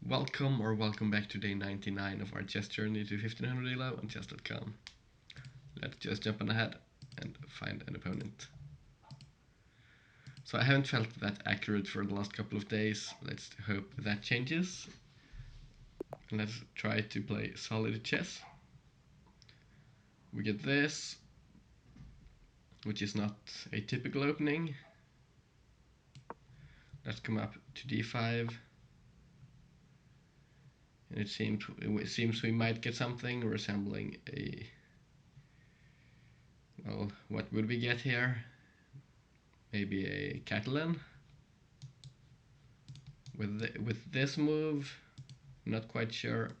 Welcome back to day 99 of our chess journey to 1500 ELO on chess.com. Let's just jump on ahead and find an opponent. So I haven't felt that accurate for the last couple of days. Let's hope that changes. And let's try to play solid chess. We get this, which is not a typical opening. Let's come up to d5. And it seems we might get something resembling a... Well, what would we get here? Maybe a Catalan. With this move, not quite sure.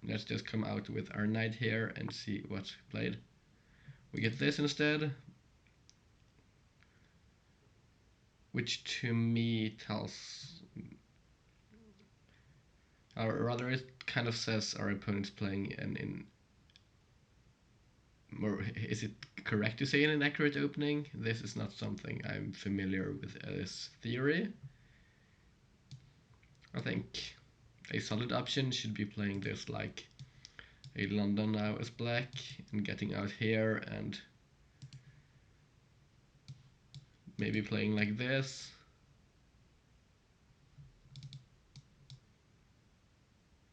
Let's just come out with our knight here and see what's played. We get this instead, which to me tells, or rather it kind of says our opponent's playing is it correct to say an inaccurate opening? This is not something I'm familiar with as theory. I think a solid option should be playing this like a London now as black and getting out here and maybe playing like this.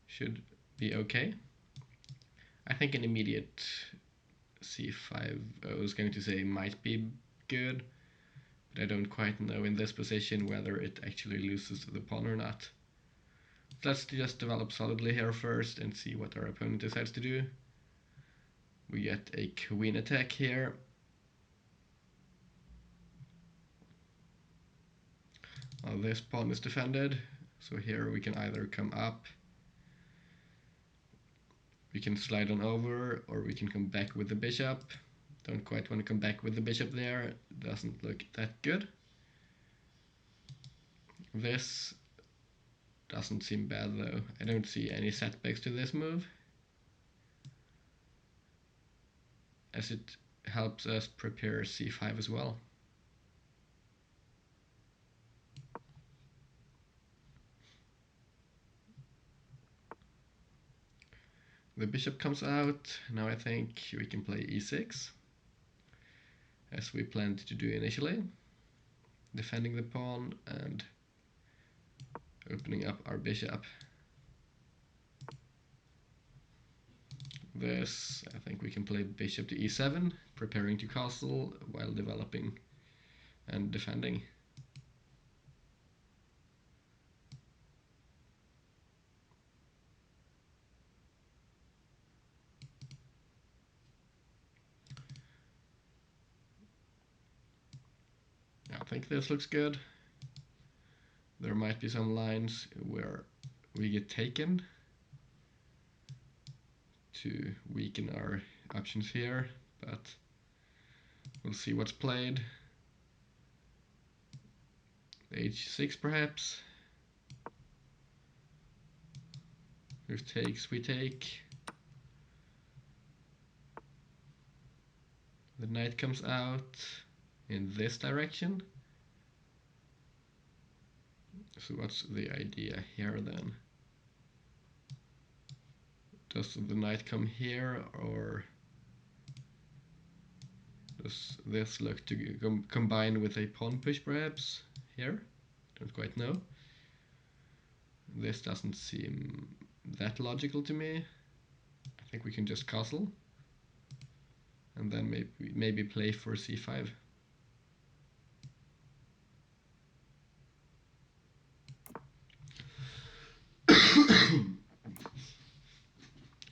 Should be okay. I think an immediate c5, I was going to say might be good, but I don't quite know in this position whether it actually loses the pawn or not. Let's just develop solidly here first and see what our opponent decides to do. We get a queen attack here. Well, this pawn is defended, so here we can either come up, we can slide on over, or we can come back with the bishop. Don't quite want to come back with the bishop there, doesn't look that good. This doesn't seem bad though. I don't see any setbacks to this move, as it helps us prepare c5 as well. The bishop comes out. Now I think we can play e6, as we planned to do initially, defending the pawn and opening up our bishop. This, I think we can play bishop to e7, preparing to castle while developing and defending. I think this looks good. There might be some lines where we get taken to weaken our options here, but we'll see what's played. h6 perhaps. If takes, we take. The knight comes out in this direction. So what's the idea here then? Does the knight come here, or does this look to combine with a pawn push perhaps here? Don't quite know. This doesn't seem that logical to me. I think we can just castle and then maybe play for c5.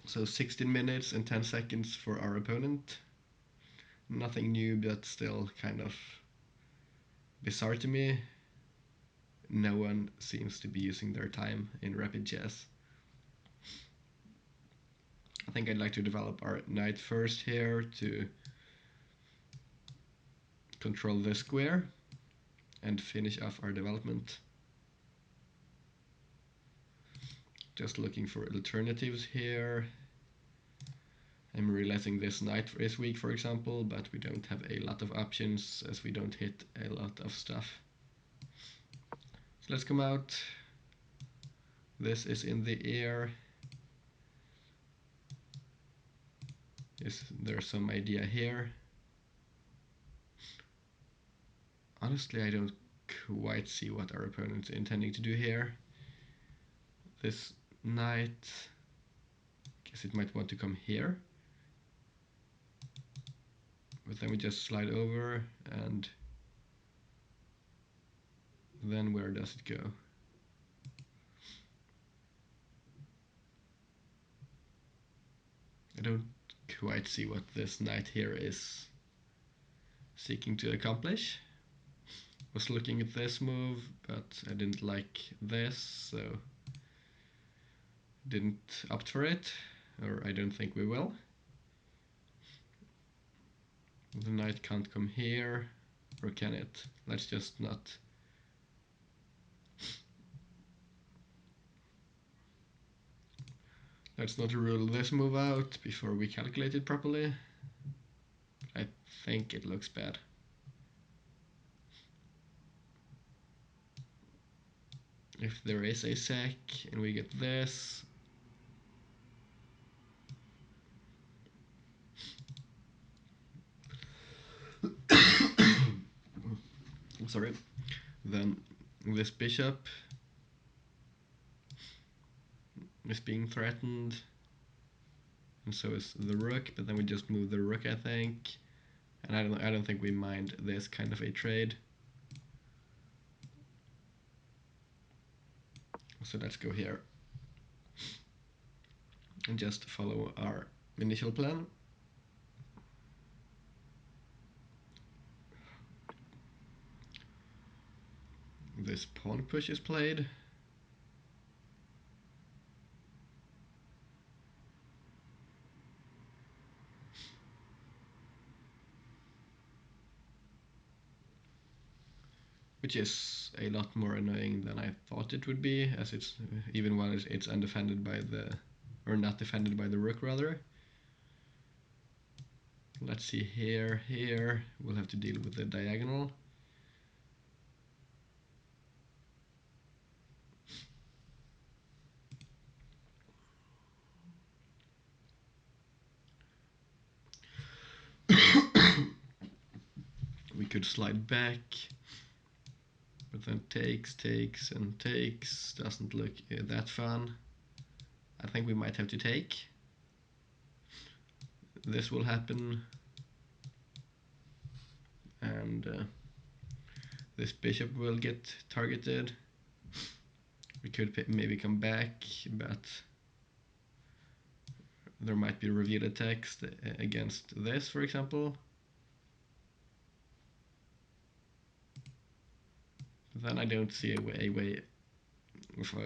So 16 minutes and 10 seconds for our opponent. Nothing new, but still kind of bizarre to me. No one seems to be using their time in rapid chess. I think I'd like to develop our knight first here to control this square and finish off our development. Just looking for alternatives here. I'm realizing this knight is weak, for example, but we don't have a lot of options as we don't hit a lot of stuff. So let's come out. This is in the air. Is there some idea here? Honestly, I don't quite see what our opponent's intending to do here. This knight, guess it might want to come here. But then we just slide over, and then where does it go? I don't quite see what this knight here is seeking to accomplish. Was looking at this move, but I didn't like this, so didn't opt for it, or I don't think we will. The knight can't come here, or can it? Let's just not. Let's not rule this move out before we calculate it properly. I think it looks bad. If there is a sec and we get this, sorry, then this bishop is being threatened, and so is the rook, but then we just move the rook, I think, and I don't think we mind this kind of a trade. So let's go here and just follow our initial plan. This pawn push is played. Which is a lot more annoying than I thought it would be, as it's even while it's undefended by the, or not defended by the rook rather. Let's see here, we'll have to deal with the diagonal. We could slide back, but then takes, and takes, doesn't look that fun. I think we might have to take. This will happen, and this bishop will get targeted. We could maybe come back, but there might be revealed text against this, for example. Then I don't see a way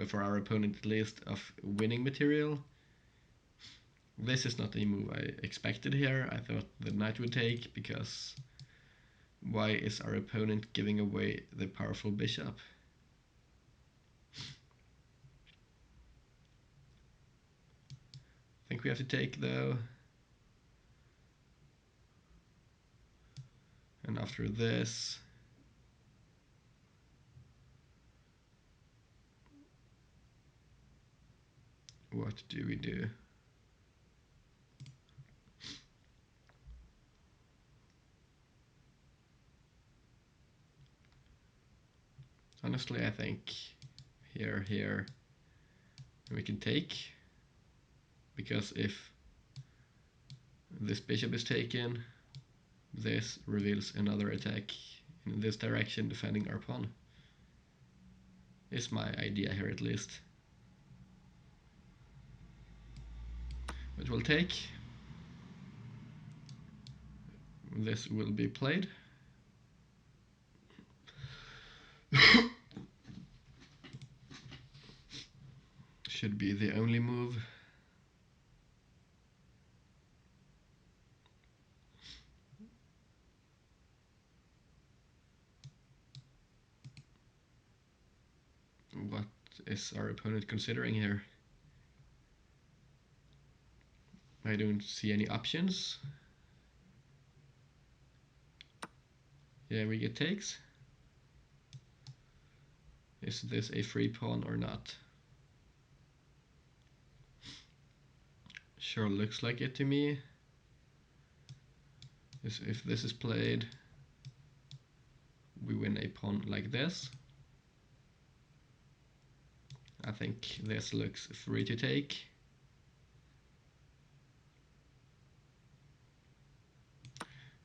for our opponent at least of winning material. This is not a move I expected here. I thought the knight would take, because why is our opponent giving away the powerful bishop? I think we have to take though. And after this, what do we do? Honestly, I think here, we can take, because if this bishop is taken, this reveals another attack in this direction defending our pawn. Is my idea here at least. But we'll take. This will be played. Should be the only move. What is our opponent considering here? I don't see any options. Yeah, we get takes. Is this a free pawn or not? Sure looks like it to me. If this is played, we win a pawn like this. I think this looks free to take.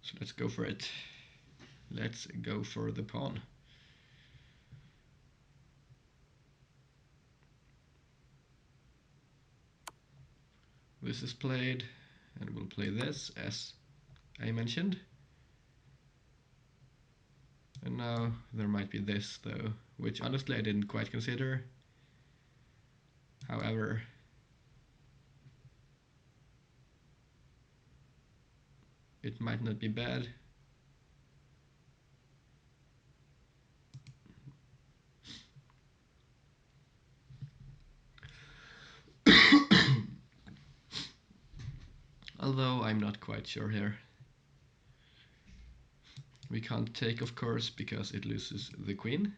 So let's go for it. Let's go for the pawn. This is played, and we'll play this as I mentioned. And now there might be this though, which honestly I didn't quite consider. However, it might not be bad. Although I'm not quite sure here. We can't take, of course, because it loses the queen.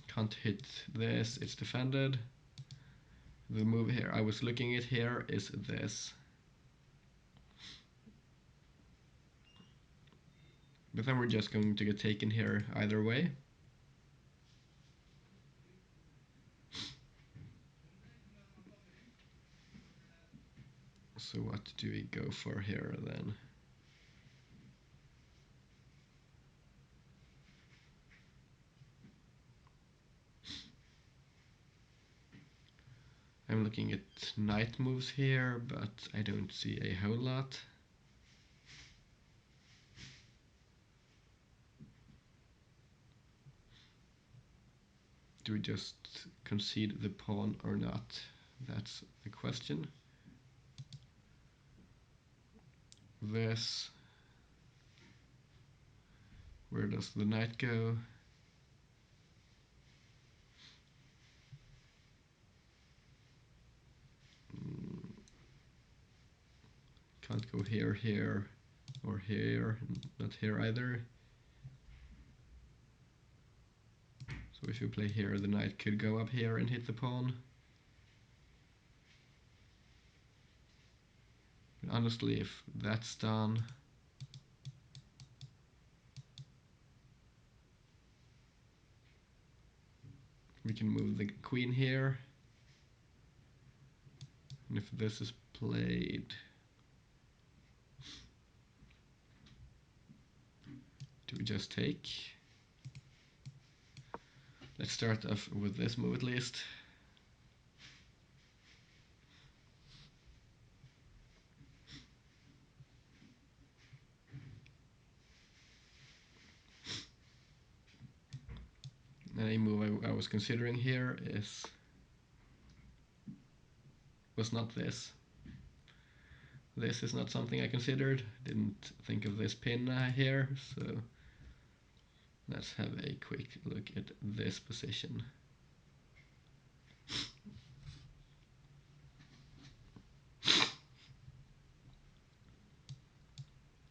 Can't hit this, it's defended. The move here I was looking at here is this. But then we're just going to get taken here either way. So what do we go for here then? I'm looking at knight moves here, but I don't see a whole lot. Do we just concede the pawn or not? That's the question. This. Where does the knight go? Can't go here, here, or here. Not here either. So if you play here, the knight could go up here and hit the pawn. But honestly, if that's done, we can move the queen here. And if this is played, do we just take? Let's start off with this move at least. And a move I was considering here was not this. This is not something I considered. Didn't think of this pin here, so let's have a quick look at this position.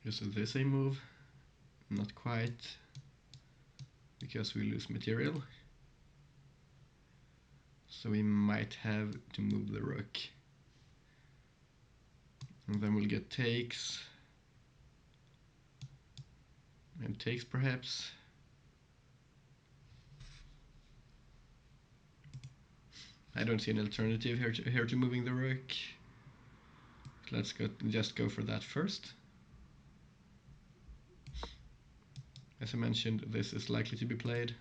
Is this a move? Not quite, because we lose material. So we might have to move the rook. And then we'll get takes. And takes perhaps. I don't see an alternative here to moving the rook. Let's just go for that first. As I mentioned, this is likely to be played,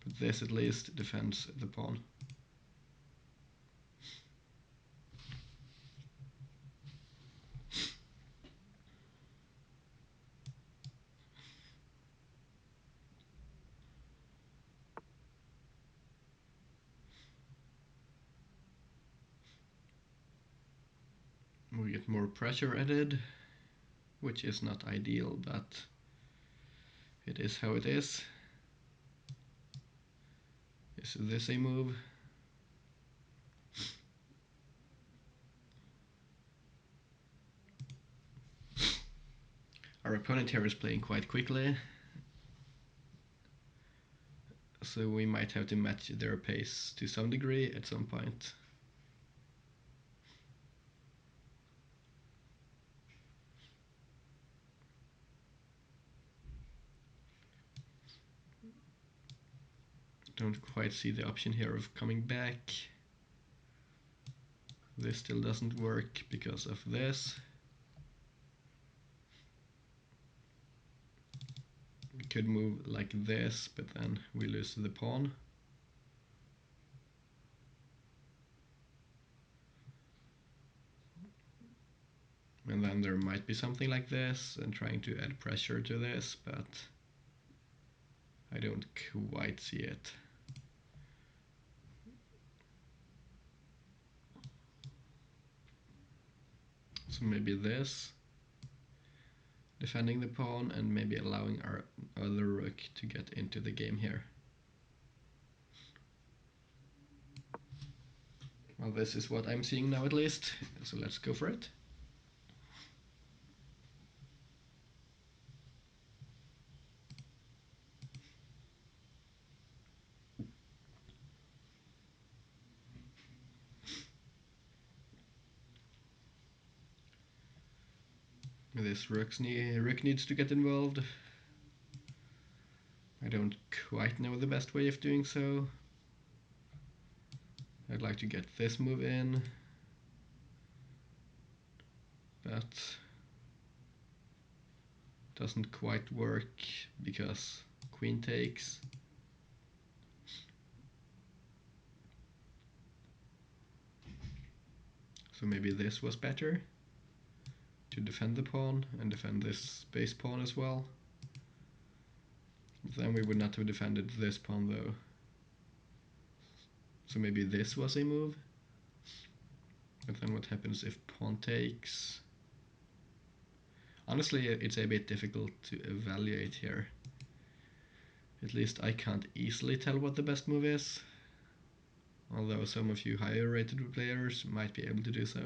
but this at least defends the pawn. We get more pressure added, which is not ideal, but it is how it is. Is this a move? Our opponent here is playing quite quickly, so we might have to match their pace to some degree at some point. Don't quite see the option here of coming back. This still doesn't work because of this. We could move like this, but then we lose the pawn. And then there might be something like this, and trying to add pressure to this, but I don't quite see it. So maybe this, defending the pawn, and maybe allowing our other rook to get into the game here. Well, this is what I'm seeing now at least, so let's go for it. This rook needs to get involved. I don't quite know the best way of doing so. I'd like to get this move in, but doesn't quite work because queen takes. So maybe this was better to defend the pawn and defend this base pawn as well. Then we would not have defended this pawn though. So maybe this was a move. But then what happens if pawn takes? Honestly, it's a bit difficult to evaluate here. At least I can't easily tell what the best move is, although some of you higher rated players might be able to do so.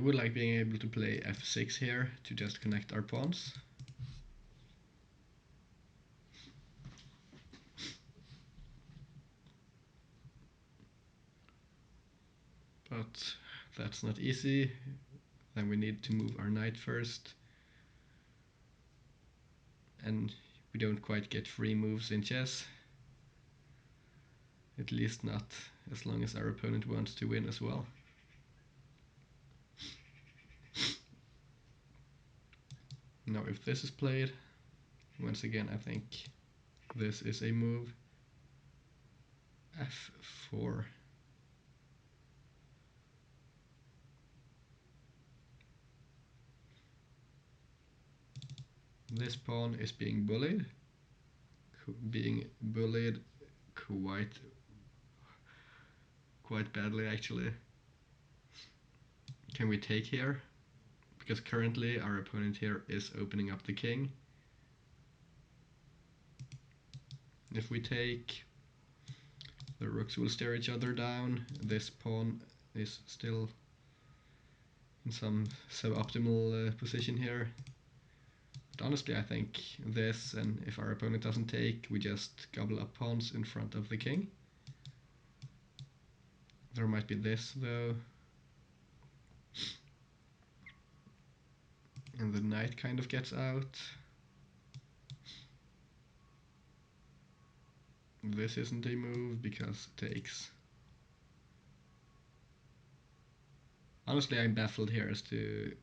Would like being able to play f6 here to just connect our pawns. But that's not easy. Then we need to move our knight first. And we don't quite get free moves in chess. At least not as long as our opponent wants to win as well. Now if this is played, once again I think this is a move. f4. This pawn is being bullied. Quite badly actually. Can we take here? Because currently our opponent here is opening up the king. If we take, the rooks will stare each other down. This pawn is still in some suboptimal position here. But honestly I think this, and if our opponent doesn't take, we just gobble up pawns in front of the king. There might be this though. And the knight kind of gets out. This isn't a move because it takes. Honestly, I'm baffled here as to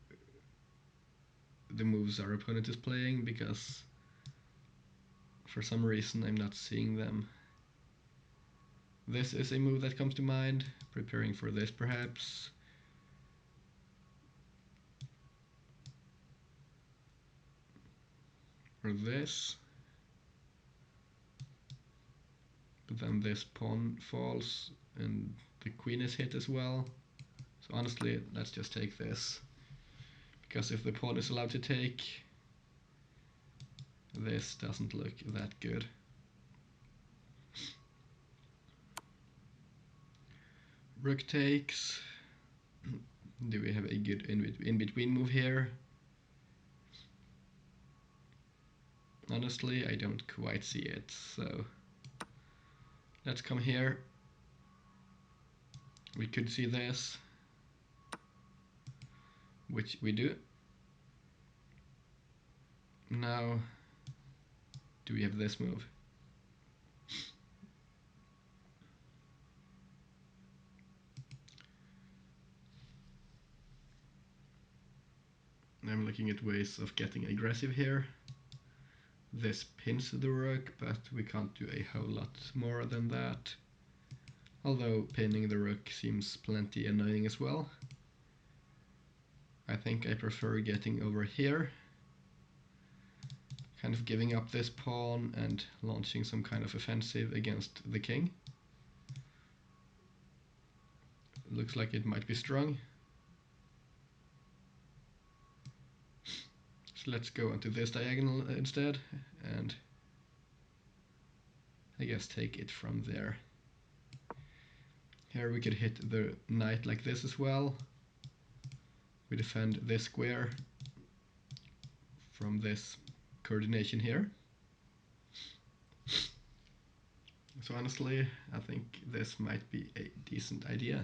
the moves our opponent is playing, because for some reason I'm not seeing them. This is a move that comes to mind, preparing for this perhaps. Or this. But then this pawn falls and the queen is hit as well. So honestly, let's just take this. Because if the pawn is allowed to take, this doesn't look that good. Rook takes. Do we have a good in-between move here? Honestly, I don't quite see it, so let's come here. We could see this, which we do. Now, do we have this move? I'm looking at ways of getting aggressive here. This pins the rook, but we can't do a whole lot more than that. Although pinning the rook seems plenty annoying as well. I think I prefer getting over here, kind of giving up this pawn and launching some kind of offensive against the king. Looks like it might be strong. So let's go onto this diagonal instead, and I guess take it from there. Here we could hit the knight like this as well. We defend this square from this coordination here. So honestly, I think this might be a decent idea.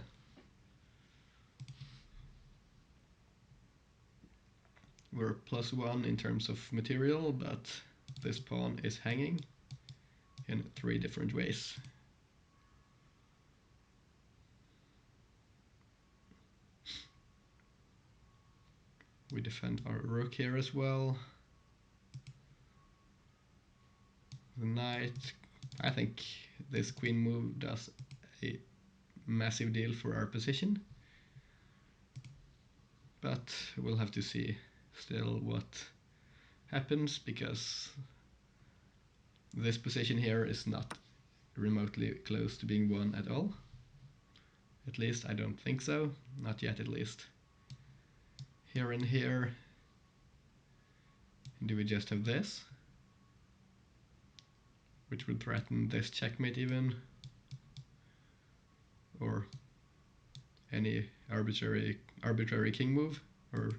We're +1 in terms of material, but this pawn is hanging in 3 different ways. We defend our rook here as well. The knight. I think this queen move does a massive deal for our position. But we'll have to see still what happens, because this position here is not remotely close to being won at all. At least I don't think so. Not yet, at least. Here and here. Do we just have this? Which would threaten this checkmate even. Or any arbitrary king move. Or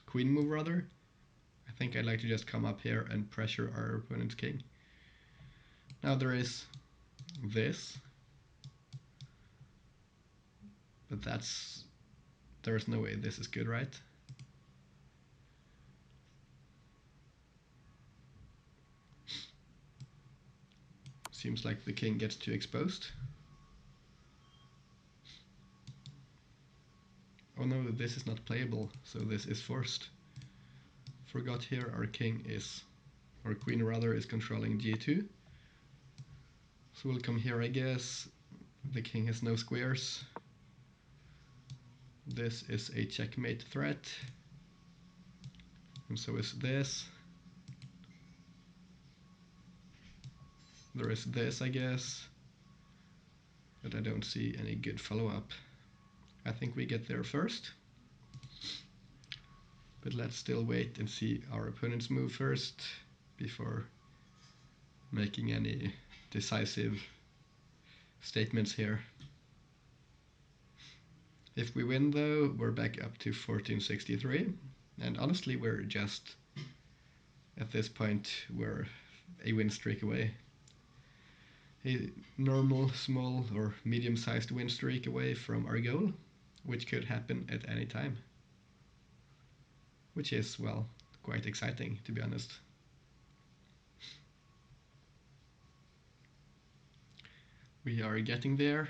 queen move rather. I think I'd like to just come up here and pressure our opponent's king. Now there is this. But there is no way this is good, right? Seems like the king gets too exposed. Oh no, this is not playable, so this is forced. Forgot here our king is, or queen rather, is controlling g2. So we'll come here, I guess. The king has no squares. This is a checkmate threat. And so is this. There is this, I guess. But I don't see any good follow-up. I think we get there first. But let's still wait and see our opponent's move first before making any decisive statements here. If we win though, we're back up to 1463, and honestly we're just, at this point, we're a win streak away. A normal, small or medium-sized win streak away from our goal, which could happen at any time. Which is, well, quite exciting, to be honest. We are getting there.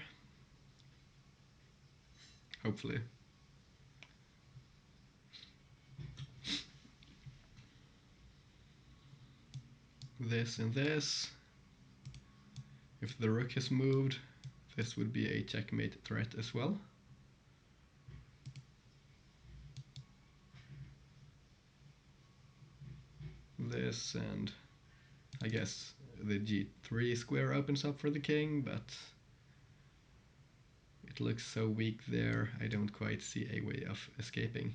Hopefully. This and this. If the rook has moved, this would be a checkmate threat as well. This, and I guess the g3 square opens up for the king, but it looks so weak there, I don't quite see a way of escaping.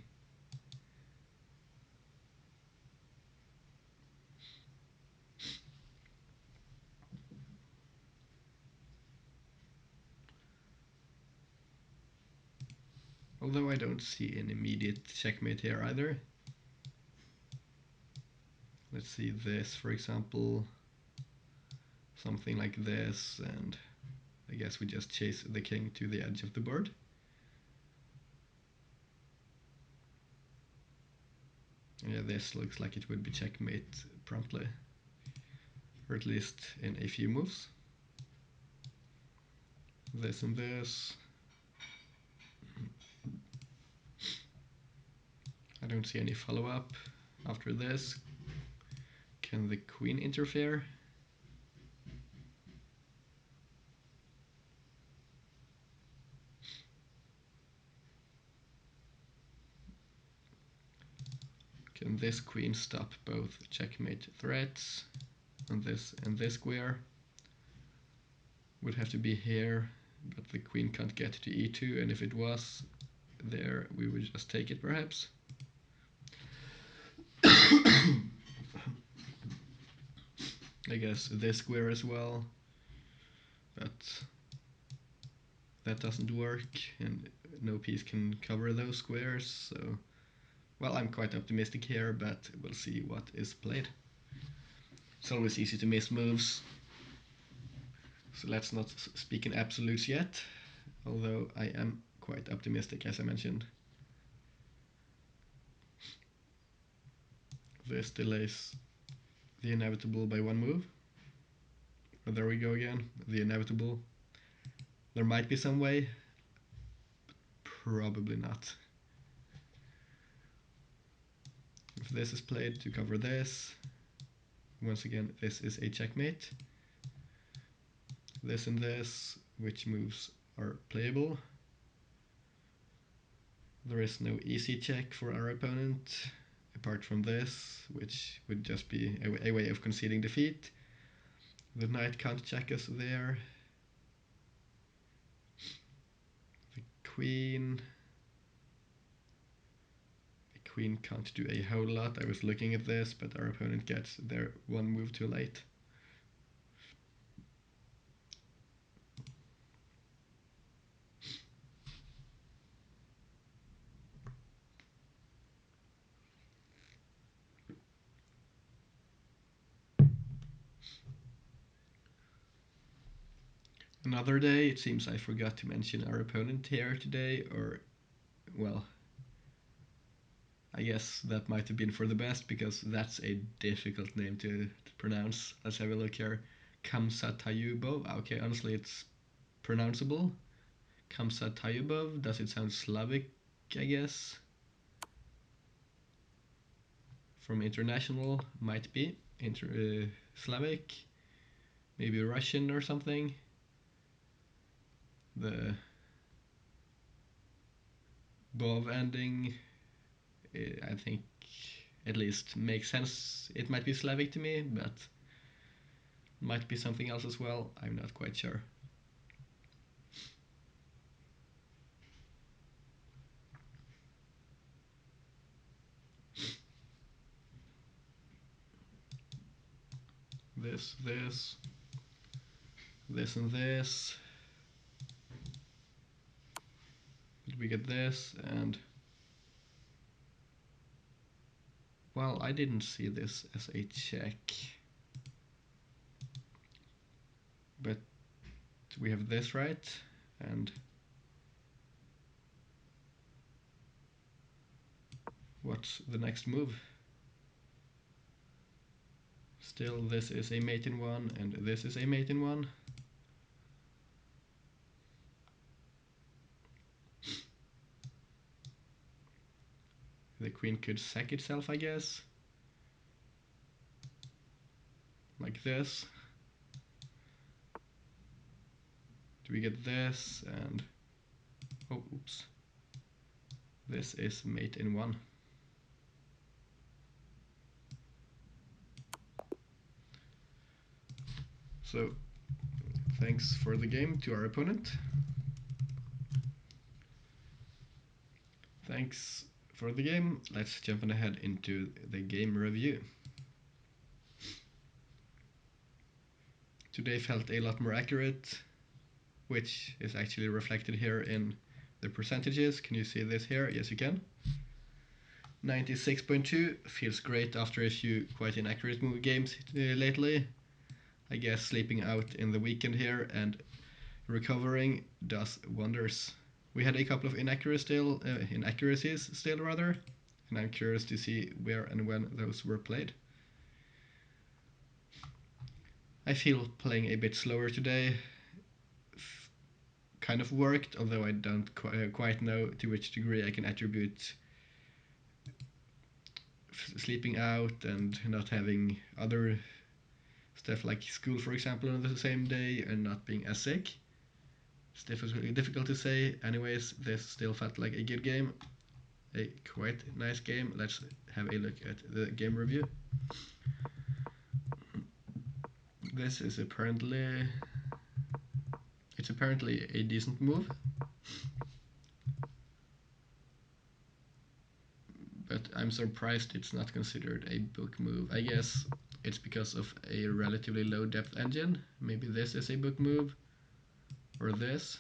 Although I don't see an immediate checkmate here either. Let's see this, for example. Something like this, and I guess we just chase the king to the edge of the board. Yeah, this looks like it would be checkmate promptly, or at least in a few moves. This and this. I don't see any follow-up after this. Can the queen interfere? Can this queen stop both checkmate threats? And this square would have to be here, but the queen can't get to e2, and if it was there, we would just take it perhaps. I guess this square as well, but that doesn't work, and no piece can cover those squares, so well, I'm quite optimistic here, but we'll see what is played. It's always easy to miss moves, so let's not speak in absolutes yet, although I am quite optimistic, as I mentioned. This delays the inevitable by one move. Oh, there we go again, the inevitable. There might be some way, but probably not. If this is played to cover this, once again, this is a checkmate. This and this, which moves are playable. There is no easy check for our opponent, apart from this, which would just be a way of conceding defeat. The knight can't check us there. The queen can't do a whole lot. I was looking at this, but our opponent gets there one move too late. Another day, it seems I forgot to mention our opponent here today, or, well, I guess that might have been for the best, because that's a difficult name to pronounce. Let's have a look here. Kamsatayubov. Okay, honestly, it's pronounceable. Kamsatayubov. Does it sound Slavic, I guess? From international, might be. Slavic. Maybe Russian or something. The Bov ending, I think, at least makes sense. It might be Slavic to me, but might be something else as well. I'm not quite sure. This, and this. We get this, and well, I didn't see this as a check, but we have this, right? And what's the next move? Still, this is a mate in one, and this is a mate in one. The queen could sack itself, I guess. Like this. Do we get this? And oh, oops. This is mate in one. So, thanks for the game to our opponent. Thanks for the game. Let's jump on ahead into the game review. Today felt a lot more accurate, which is actually reflected here in the percentages. Can you see this here? Yes, you can. 96.2 feels great after a few quite inaccurate games lately. I guess sleeping out in the weekend here and Recovering does wonders. We had a couple of inaccuracies still rather, and I'm curious to see where and when those were played. I feel playing a bit slower today kind of worked, although I don't quite know to which degree I can attribute sleeping out and not having other stuff like school, for example, on the same day and not being as sick. It's difficult to say. Anyways, this still felt like a good game. A quite nice game. Let's have a look at the game review. This is apparently... It's apparently a decent move. But I'm surprised it's not considered a book move. I guess it's because of a relatively low depth engine. Maybe this is a book move. Or this.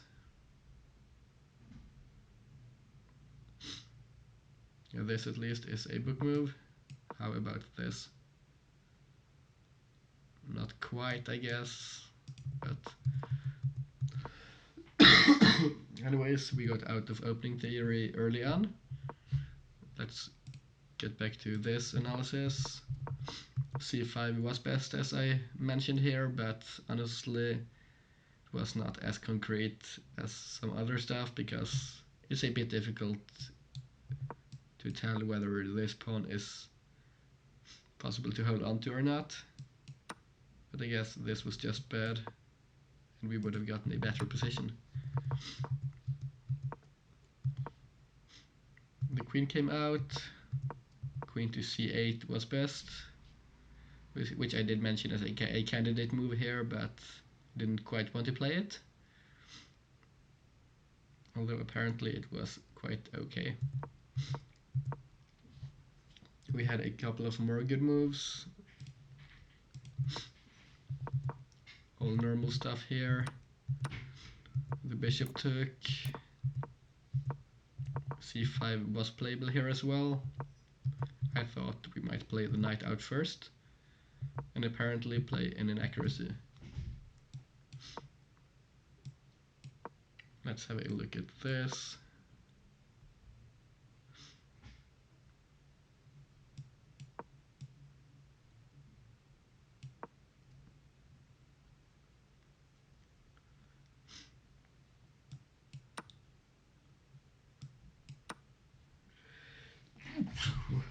Yeah, this at least is a book move. How about this? Not quite, I guess. But anyways, we got out of opening theory early on. Let's get back to this analysis. C5 was best, as I mentioned here, but honestly it was not as concrete as some other stuff because it's a bit difficult to tell whether this pawn is possible to hold on to or not. But I guess this was just bad and we would have gotten a better position. The queen came out. Queen to c8 was best, which I did mention as a candidate move here, but didn't quite want to play it. Although apparently it was quite okay. We had a couple of more good moves. All normal stuff here. The bishop took. c5 was playable here as well. I thought we might play the knight out first, and apparently play an inaccuracy. Let's have a look at this.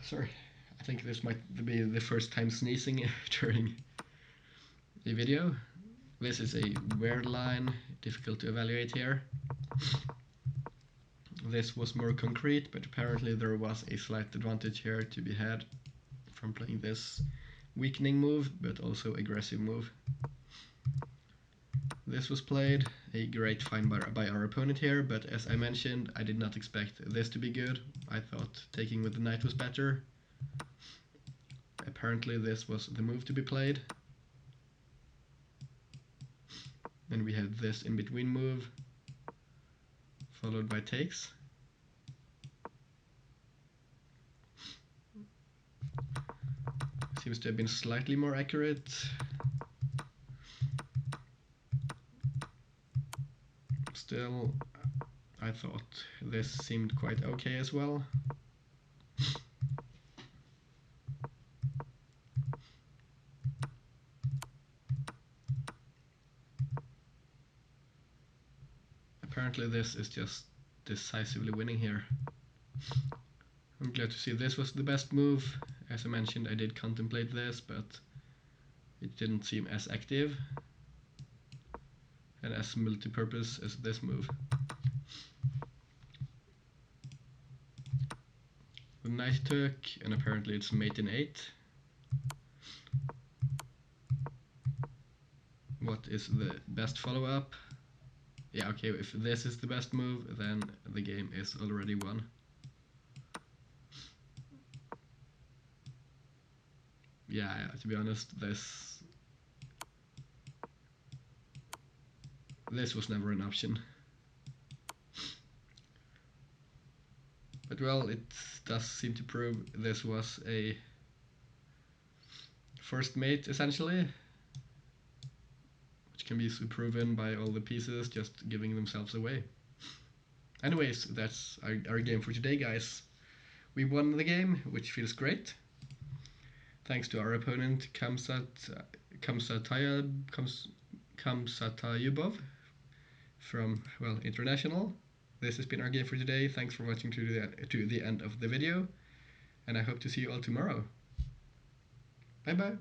Sorry, I think this might be the first time sneezing during the video. This is a weird line, difficult to evaluate here. This was more concrete, but apparently there was a slight advantage here to be had from playing this weakening move, but also aggressive move. This was played, a great find by our opponent here, but as I mentioned, I did not expect this to be good. I thought taking with the knight was better. Apparently this was the move to be played. Then we had this in between move, followed by takes. Seems to have been slightly more accurate. Still, I thought this seemed quite okay as well. Apparently this is just decisively winning here. I'm glad to see this was the best move. As I mentioned, I did contemplate this, but it didn't seem as active and as multi-purpose as this move. The knight took, and apparently it's mate in 8. What is the best follow-up? Yeah, okay, if this is the best move, then the game is already won. Yeah, to be honest, this was never an option. But well, it does seem to prove this was a first mate, essentially. which can be proven by all the pieces just giving themselves away. Anyways, that's our game for today, guys. We won the game, which feels great. Thanks to our opponent Kamsatayubov from, well, International. This has been our game for today. Thanks for watching to the end of the video, and I hope to see you all tomorrow. Bye bye.